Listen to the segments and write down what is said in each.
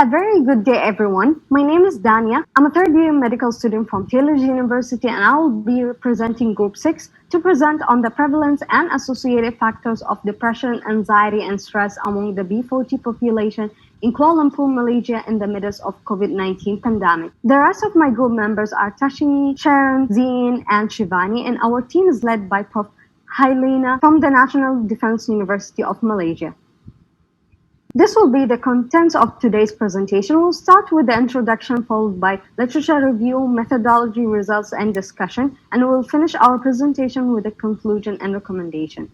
A very good day, everyone. My name is Dania. I'm a third year medical student from Taylor's University, and I will be representing Group 6 to present on the prevalence and associated factors of depression, anxiety, and stress among the B40 population in Kuala Lumpur, Malaysia, in the midst of COVID-19 pandemic. The rest of my group members are Tasheeni, Sharon, Yin, and Shivani, and our team is led by Prof. Hailina from the National Defense University of Malaysia. This will be the contents of today's presentation. We'll start with the introduction, followed by literature review, methodology, results, and discussion, and we'll finish our presentation with a conclusion and recommendation.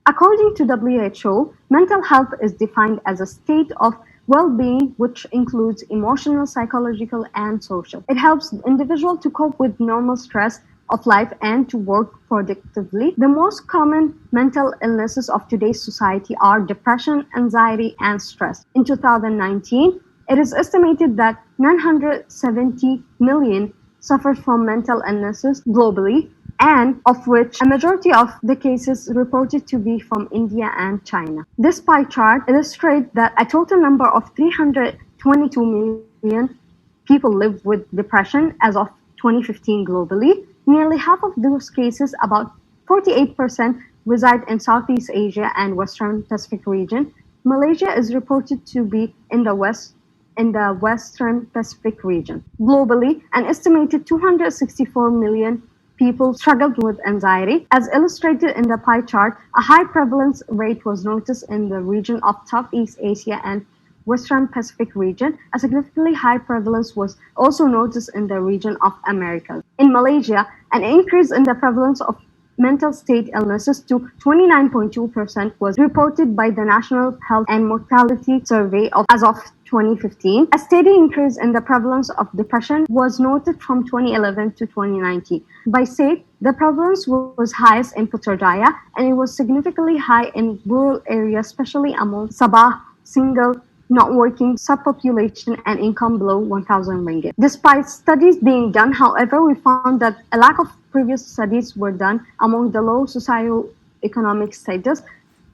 According to WHO, mental health is defined as a state of well-being which includes emotional, psychological, and social. It helps the individual to cope with normal stress of life and to work productively. The most common mental illnesses of today's society are depression, anxiety, and stress. In 2019, it is estimated that 970 million suffered from mental illnesses globally, and of which a majority of the cases reported to be from India and China. This pie chart illustrates that a total number of 322 million people live with depression as of 2015 globally. Nearly half of those cases, about 48%, reside in Southeast Asia and Western Pacific region. Malaysia is reported to be in the Western Pacific region. Globally, an estimated 264 million people struggled with anxiety. As illustrated in the pie chart, a high prevalence rate was noticed in the region of Southeast Asia and Western Pacific region. A significantly high prevalence was also noticed in the region of Americas. In Malaysia, an increase in the prevalence of mental state illnesses to 29.2% was reported by the National Health and Mortality Survey as of 2015. A steady increase in the prevalence of depression was noted from 2011 to 2019. By state, the prevalence was highest in Putrajaya, and it was significantly high in rural areas, especially among Sabah, single, not working subpopulation and income below 1,000 ringgit. Despite studies being done, however, we found that a lack of previous studies were done among the low socio-economic status,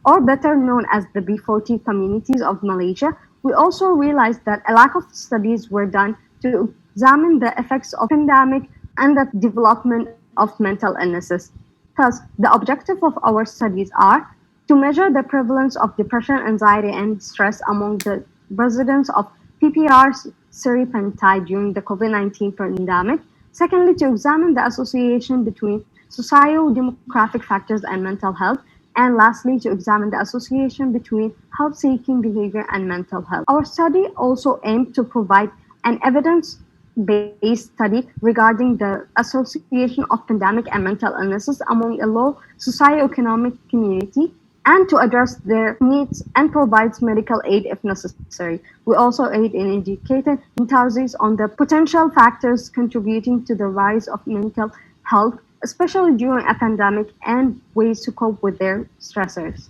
or better known as the B40 communities of Malaysia. We also realized that a lack of studies were done to examine the effects of pandemic and the development of mental illnesses. Thus, the objective of our studies are to measure the prevalence of depression, anxiety, and stress among the residents of PPR Seripenti during the COVID-19 pandemic. Secondly, to examine the association between socio-demographic factors and mental health. And lastly, to examine the association between help-seeking behavior and mental health. Our study also aimed to provide an evidence-based study regarding the association of pandemic and mental illnesses among a low socioeconomic community, and to address their needs and provides medical aid if necessary. We also aid in educating enthusiasts on the potential factors contributing to the rise of mental health, especially during a pandemic, and ways to cope with their stressors.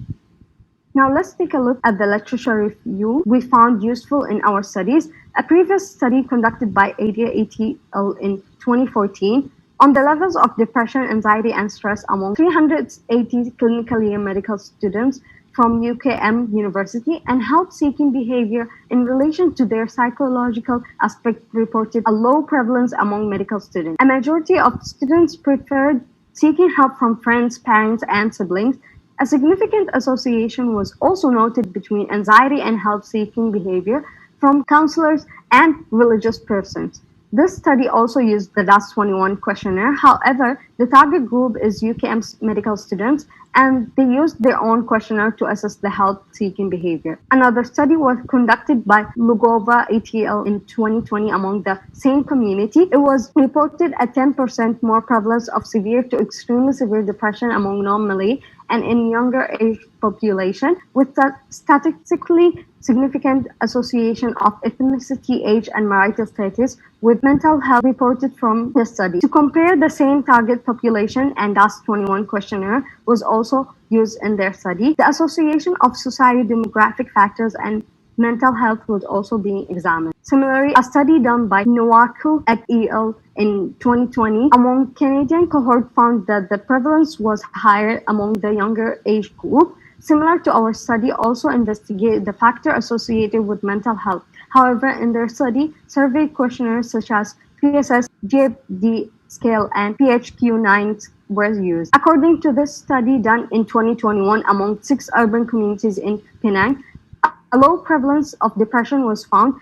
Now let's take a look at the literature review we found useful in our studies. A previous study conducted by ADA ATL in 2014 on the levels of depression, anxiety, and stress among 380 clinical year medical students from UKM University and help-seeking behavior in relation to their psychological aspect reported a low prevalence among medical students. A majority of students preferred seeking help from friends, parents, and siblings. A significant association was also noted between anxiety and help-seeking behavior from counselors and religious persons. This study also used the DAS-21 questionnaire. However, the target group is UKM's medical students, and they used their own questionnaire to assess the help-seeking behavior. Another study was conducted by Lugova ATL in 2020 among the same community. It was reported a 10% more prevalence of severe to extremely severe depression among non-Malay and in younger age population, with a statistically significant association of ethnicity, age, and marital status with mental health reported from the study. To compare the same target population, and DAS-21 questionnaire was also used in their study. The association of socio-demographic factors and mental health was also being examined. Similarly, a study done by Nwaku et al. In 2020 among Canadian cohort found that the prevalence was higher among the younger age group. similar to our study, also investigated the factor associated with mental health. However, in their study, survey questionnaires such as PSS, GFD scale, and PHQ-9 were used. According to this study done in 2021 among 6 urban communities in Penang, a low prevalence of depression was found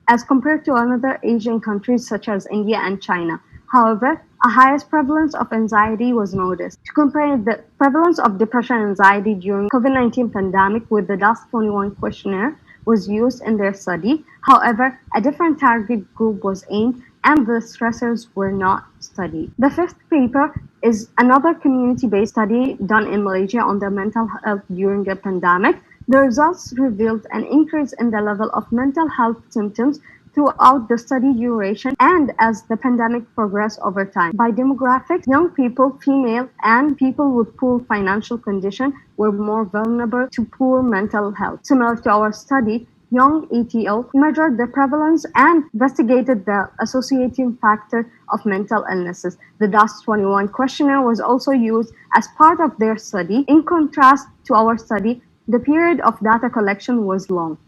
as compared to other Asian countries such as India and China. However, a highest prevalence of anxiety was noticed. To compare the prevalence of depression and anxiety during COVID-19 pandemic with the DAS-21 questionnaire was used in their study. However, a different target group was aimed and the stressors were not studied. The fifth paper is another community-based study done in Malaysia on the mental health during the pandemic. The results revealed an increase in the level of mental health symptoms throughout the study duration and as the pandemic progressed over time. By demographics, young people, female, and people with poor financial condition were more vulnerable to poor mental health. Similar to our study, Young ATO measured the prevalence and investigated the associating factor of mental illnesses. The DAS-21 questionnaire was also used as part of their study. In contrast to our study, the period of data collection was long.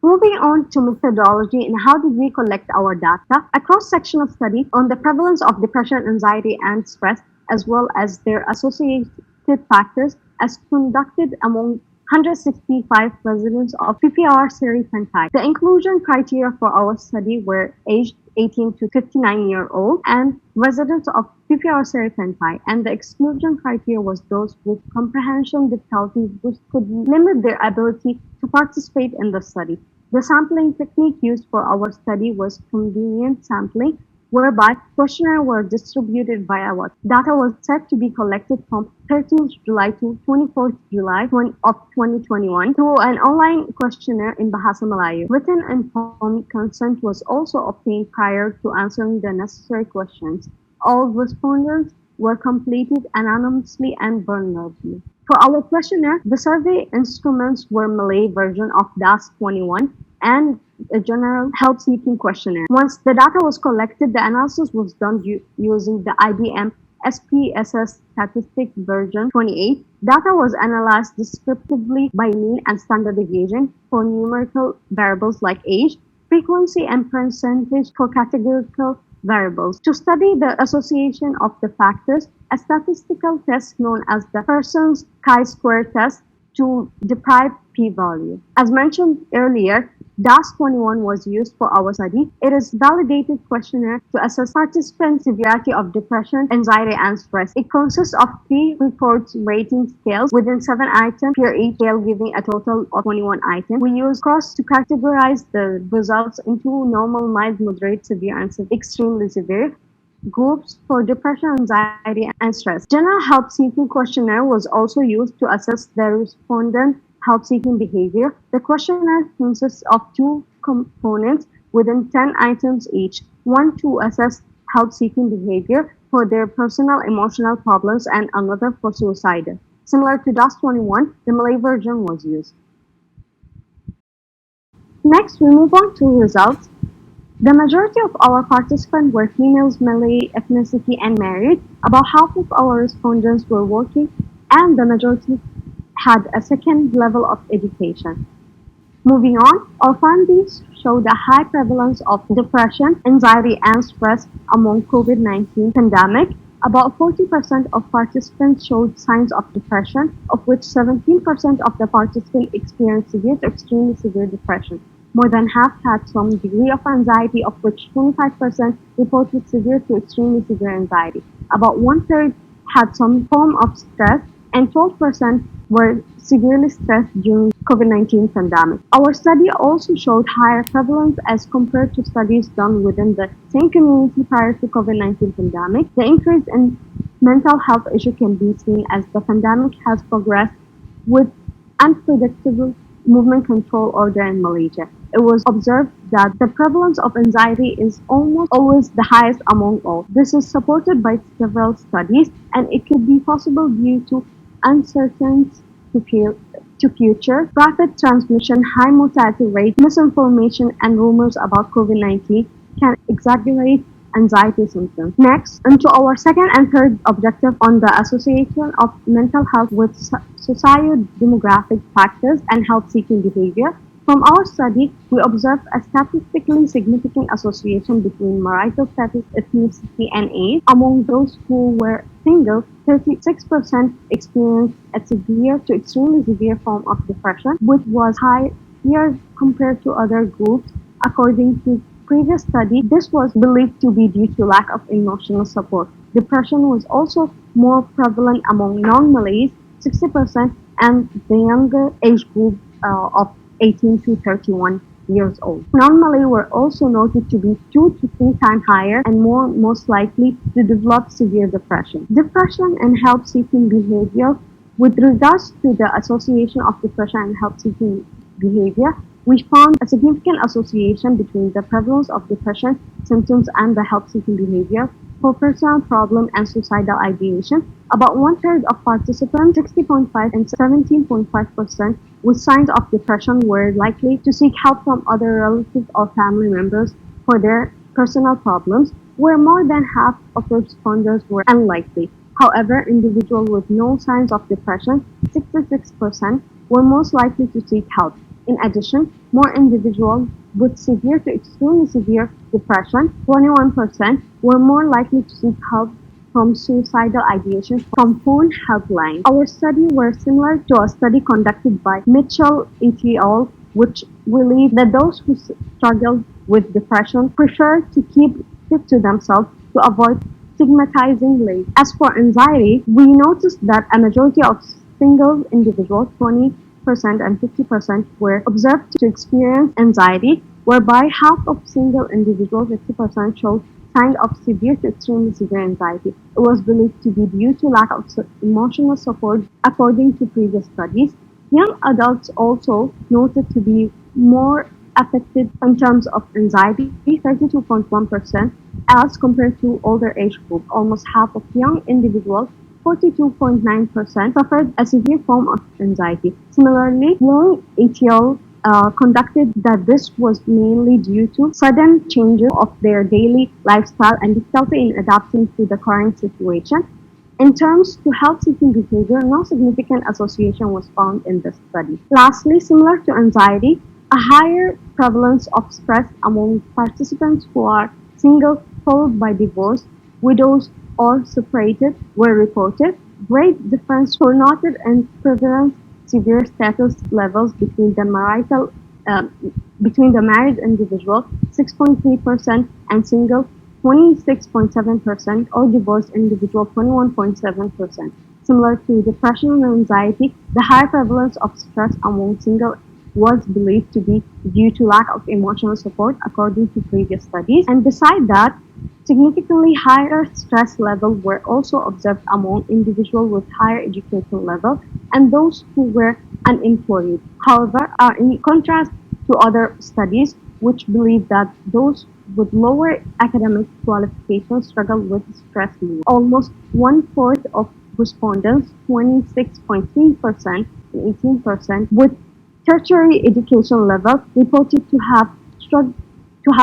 Moving on to methodology and how did we collect our data, a cross-sectional study on the prevalence of depression, anxiety, and stress, as well as their associated factors, as conducted among 165 residents of PPR Serifentai. The inclusion criteria for our study were aged 18 to 59-year-old and residents of PPR Serifentai, and the exclusion criteria was those with comprehension difficulties which could limit their ability to participate in the study. The sampling technique used for our study was convenient sampling, whereby questionnaires were distributed via what data was set to be collected from 13th July to 24th July of 2021 through an online questionnaire in Bahasa Melayu. Written informed consent was also obtained prior to answering the necessary questions. All respondents were completed anonymously and vulnerably. For our questionnaire, the survey instruments were Malay version of DAS-21 and a general help-seeking questionnaire. Once the data was collected, the analysis was done using the IBM SPSS statistic version 28. Data was analyzed descriptively by mean and standard deviation for numerical variables like age, frequency, and percentage for categorical variables. To study the association of the factors, a statistical test known as the Pearson's chi-square test to deprive p-value. As mentioned earlier, DAS-21 was used for our study. It is a validated questionnaire to assess participant severity of depression, anxiety, and stress. It consists of 3 reports rating scales within 7 items, per each scale giving a total of 21 items. We use cross to categorize the results into normal, mild, moderate, severe, and extremely severe groups for depression, anxiety, and stress. General help-seeking questionnaire was also used to assess the respondent help-seeking behavior. The questionnaire consists of 2 components within 10 items each. One to assess help-seeking behavior for their personal emotional problems and another for suicide. Similar to DAS-21, the Malay version was used. Next, we move on to results. The majority of our participants were females, Malay ethnicity, and married. About half of our respondents were working, and the majority had a second level of education. Moving on, our findings show the high prevalence of depression, anxiety, and stress among COVID-19 pandemic. About 40% of participants showed signs of depression, of which 17% of the participants experienced severe to extremely severe depression. More than half had some degree of anxiety, of which 25% reported severe to extremely severe anxiety. About 1/3 had some form of stress, and 12% were severely stressed during COVID-19 pandemic. Our study also showed higher prevalence as compared to studies done within the same community prior to COVID-19 pandemic. The increase in mental health issue can be seen as the pandemic has progressed with unpredictable movement control order in Malaysia. It was observed that the prevalence of anxiety is almost always the highest among all. This is supported by several studies, and it could be possible due to uncertainty to future, rapid transmission, high mortality rate, misinformation, and rumors about COVID-19 can exaggerate anxiety symptoms. Next, into our second and third objective on the association of mental health with socio-demographic factors and health-seeking behavior. From our study, we observed a statistically significant association between marital status, ethnicity, and age. Among those who were single, 36% experienced a severe to extremely severe form of depression, which was higher compared to other groups. According to previous study, this was believed to be due to lack of emotional support. Depression was also more prevalent among non-Malays, 60%, and the younger age group of 18 to 31 years old. Non-Malay were also noted to be 2 to 3 times higher and most likely to develop severe depression. Depression and help-seeking behavior. With regards to the association of depression and help-seeking behavior, we found a significant association between the prevalence of depression symptoms and the help-seeking behavior for personal problem and suicidal ideation. About one-third of participants, 60.5 and 17.5%, with signs of depression were likely to seek help from other relatives or family members for their personal problems, where more than half of responders were unlikely. However, individuals with no signs of depression, 66%, were most likely to seek help. In addition, more individuals with severe to extremely severe depression, 21%, were more likely to seek help from suicidal ideation from phone helplines. Our study were similar to a study conducted by Mitchell et al., which believed that those who struggled with depression prefer to keep it to themselves to avoid stigmatizing late. As for anxiety, we noticed that a majority of single individuals, 20% and 50%, were observed to experience anxiety, whereby half of single individuals, 50%, showed signs of severe to extremely severe anxiety. It was believed to be due to lack of emotional support, according to previous studies. Young adults also noted to be more affected in terms of anxiety, 32.1%, as compared to older age group. Almost half of young individuals, 42.9%, suffered a severe form of anxiety. Similarly, Young et al. Conducted that this was mainly due to sudden changes of their daily lifestyle and difficulty in adapting to the current situation. In terms to health-seeking behavior, no significant association was found in this study. Lastly, similar to anxiety, a higher prevalence of stress among participants who are single followed by divorce, widows, or separated were reported. Great difference were noted in prevalence severe status levels between the married individual, 6.3%, and single, 26.7%, or divorced individual, 21.7%. Similar to depression and anxiety, the high prevalence of stress among single was believed to be due to lack of emotional support, according to previous studies. And beside that, significantly higher stress levels were also observed among individuals with higher education level and those who were unemployed. However, in contrast to other studies which believe that those with lower academic qualifications struggle with stress more. Almost one-fourth of respondents, 26.3% and 18%, with tertiary education level reported to have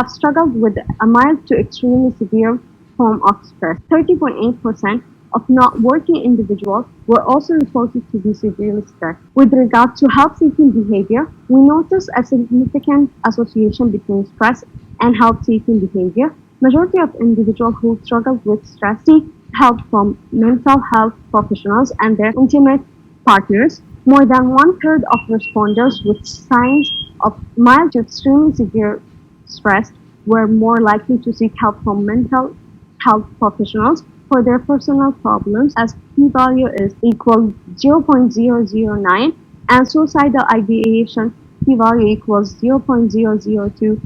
struggled with a mild to extremely severe form of stress. 30.8% of not working individuals were also reported to be severely stressed. With regard to health-seeking behavior, we noticed a significant association between stress and health-seeking behavior. Majority of individuals who struggle with stress seek help from mental health professionals and their intimate partners. More than one-third of responders with signs of mild to extremely severe stress were more likely to seek help from mental health professionals for their personal problems, as p-value is equal 0.009 and suicidal ideation p-value equals 0.002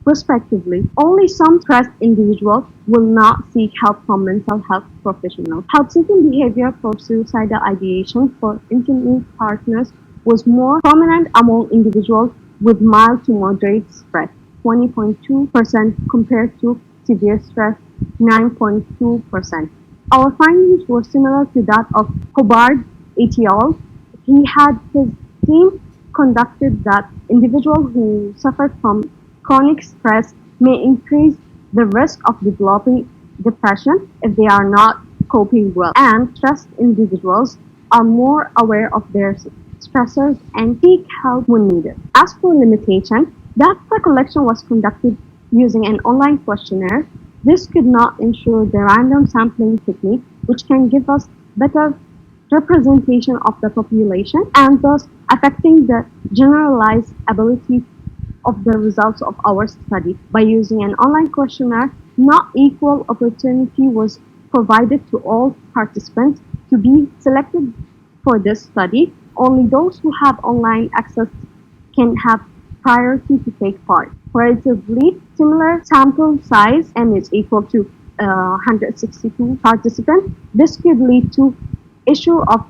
respectively. Only some stressed individuals will not seek help from mental health professionals. Help-seeking behavior for suicidal ideation for intimate partners was more prominent among individuals with mild to moderate stress, 20.2% compared to severe stress, 9.2%. Our findings were similar to that of Hubbard et al. His team conducted that individuals who suffered from chronic stress may increase the risk of developing depression if they are not coping well, and stressed individuals are more aware of their stressors and seek help when needed. As for limitation, data collection was conducted using an online questionnaire. This could not ensure the random sampling technique, which can give us better representation of the population and thus affecting the generalized ability of the results of our study. By using an online questionnaire, not equal opportunity was provided to all participants to be selected for this study. Only those who have online access can have priority to take part. Relatively similar sample size n is equal to 162 participants. This could lead to issue of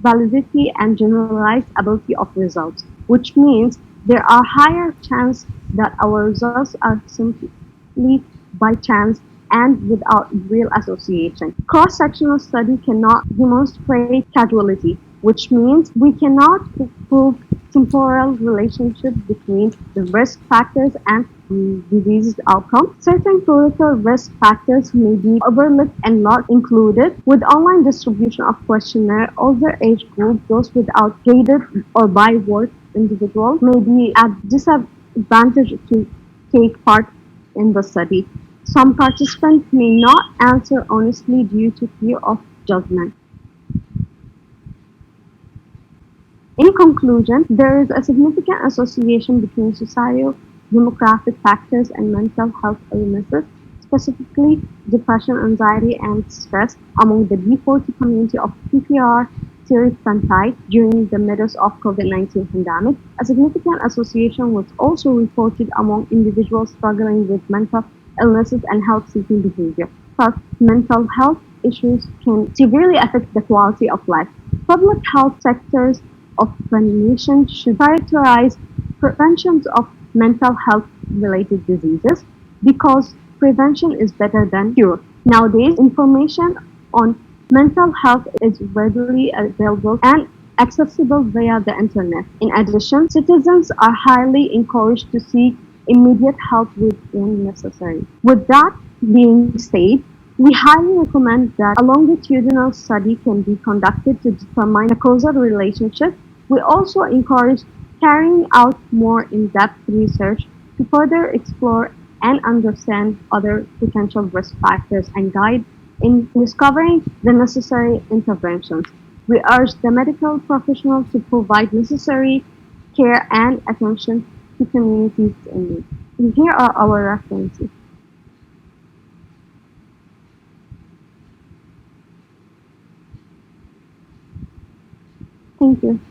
validity and generalized ability of results, which means there are higher chance that our results are simply by chance and without real association. Cross-sectional study cannot demonstrate causality, which means we cannot prove temporal relationship between the risk factors and disease outcome. Certain critical risk factors may be overlooked and not included. With online distribution of questionnaire, older age group, those without graded or by work individuals may be at disadvantage to take part in the study. Some participants may not answer honestly due to fear of judgment. In conclusion, there is a significant association between socio-demographic factors and mental health illnesses, specifically depression, anxiety, and stress among the B40 community of PPR stereotype during the midst of COVID-19 pandemic. A significant association was also reported among individuals struggling with mental illnesses and health-seeking behavior. Thus, mental health issues can severely affect the quality of life. Public health sectors of the nation should prioritize prevention of mental health related diseases because prevention is better than cure. Nowadays, information on mental health is readily available and accessible via the internet. In addition, citizens are highly encouraged to seek immediate help when necessary. With that being said, we highly recommend that a longitudinal study can be conducted to determine the causal relationship. We also encourage carrying out more in-depth research to further explore and understand other potential risk factors and guide in discovering the necessary interventions. We urge the medical professionals to provide necessary care and attention to communities in need. And here are our references. Thank you.